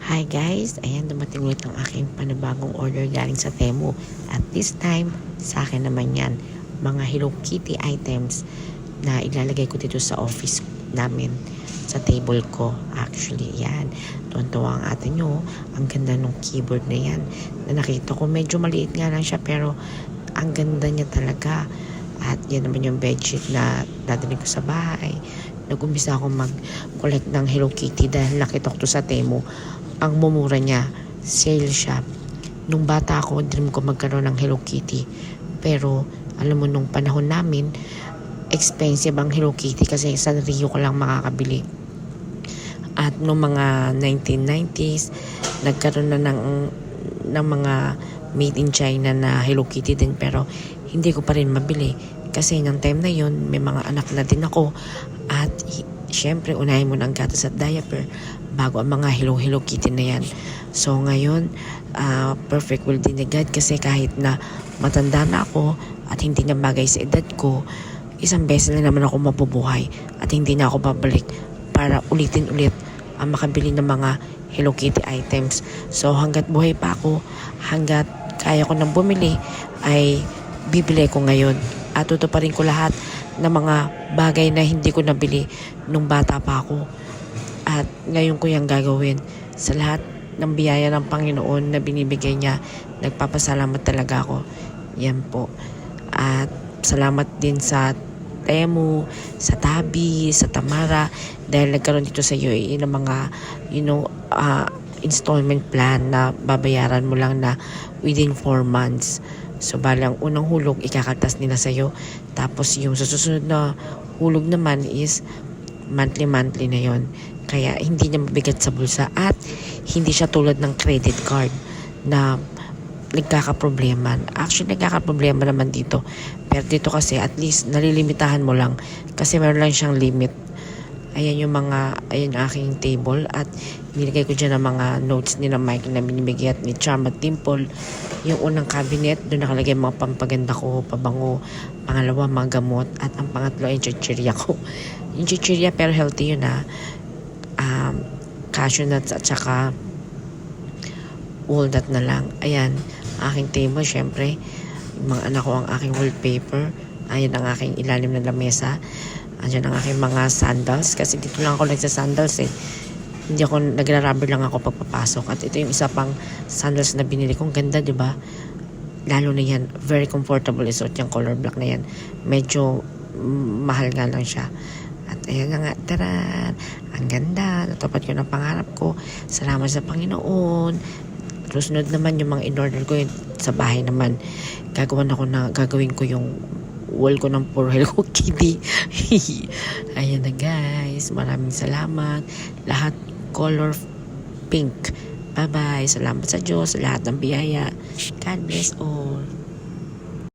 Hi guys! Ayan, dumating ulit ang aking panibagong order galing sa Temu. At this time, sa akin naman yan, mga Hello Kitty items na ilalagay ko dito sa office namin, sa table ko. Actually, yan. Tuwan-tuwa ang ate nyo. Ang ganda ng keyboard na yan. Na nakita ko, medyo maliit nga lang siya, pero ang ganda niya talaga. At yan naman yung bedsheet na dadalhin ko sa bahay. Nag-umpisa ako mag-collect ng Hello Kitty dahil nakita ko to sa Temu. Ang mumura niya, sale siya. Nung bata ako, dream ko magkaroon ng Hello Kitty. Pero, alam mo, nung panahon namin, expensive ang Hello Kitty kasi sa Rio ko lang makakabili. At nung mga 1990s, nagkaroon na ng mga made in China na Hello Kitty din, pero hindi ko pa rin mabili. Kasi ng time na yun, may mga anak na din ako. At syempre, unahin mo ng gatas at diaper bago ang mga Hello Kitty na yan. So ngayon, perfect will be ni God kasi kahit na matanda na ako at hindi na bagay sa edad ko, isang beses na naman ako mabubuhay at hindi na ako babalik para ulitin ulit ang makabili ng mga Hello Kitty items. So hanggat buhay pa ako, hanggat kaya ko nang bumili, ay bibili ko ngayon. At tutuparin ko lahat ng mga bagay na hindi ko nabili nung bata pa ako. At ngayon ko yung gagawin. Sa lahat ng biyaya ng Panginoon na binibigay niya, nagpapasalamat talaga ako. Yan po. At salamat din sa Temu, sa Tabi, sa Tamara, dahil nagkaroon dito sa UAE ng mga, installment plan na babayaran mo lang na within 4 months. So, balang unang hulog, ikakaltas nila sa'yo. Tapos, yung susunod na hulog naman is monthly na yon. Kaya, hindi niya mabigat sa bulsa at hindi siya tulad ng credit card na nagkakaproblema. Actually, nagkakaproblema naman dito. Pero dito kasi, at least, nalilimitahan mo lang. Kasi meron lang siyang limit. Ayan yung aking table at nilagay ko dyan ang mga notes ni na Mike na binibigay at ni Charm at Dimple. Yung unang cabinet, doon nakalagay mga pampaganda ko, pabango. Pangalawa, mga gamot. At ang pangatlo ay chichirya ko. Yung chichirya, pero healthy yun cashew nuts at saka walnut na lang. Ayan, aking table, syempre. Yung mga anak ko ang aking wallpaper. Ayan ang aking ilalim na lamesa. Andiyan ang aking mga sandals. Kasi dito lang ako nagsasandals eh. Hindi ako, nagra-rubber lang ako pagpapasok. At ito yung isa pang sandals na binili kong ganda, di ba? Lalo na yan, very comfortable isuot yung color black na yan. Medyo mahal nga lang siya. At ayan na nga, taran! Ang ganda, natupad ko ng pangarap ko. Salamat sa Panginoon. Sunod naman yung mga in-order ko yun, sa bahay naman. Gagawin ko yung wall ko ng puro Hello Kitty. Ayan na guys, maraming salamat. Lahat color pink. Bye bye. Salamat sa Diyos, sa lahat ng biyaya. God bless all.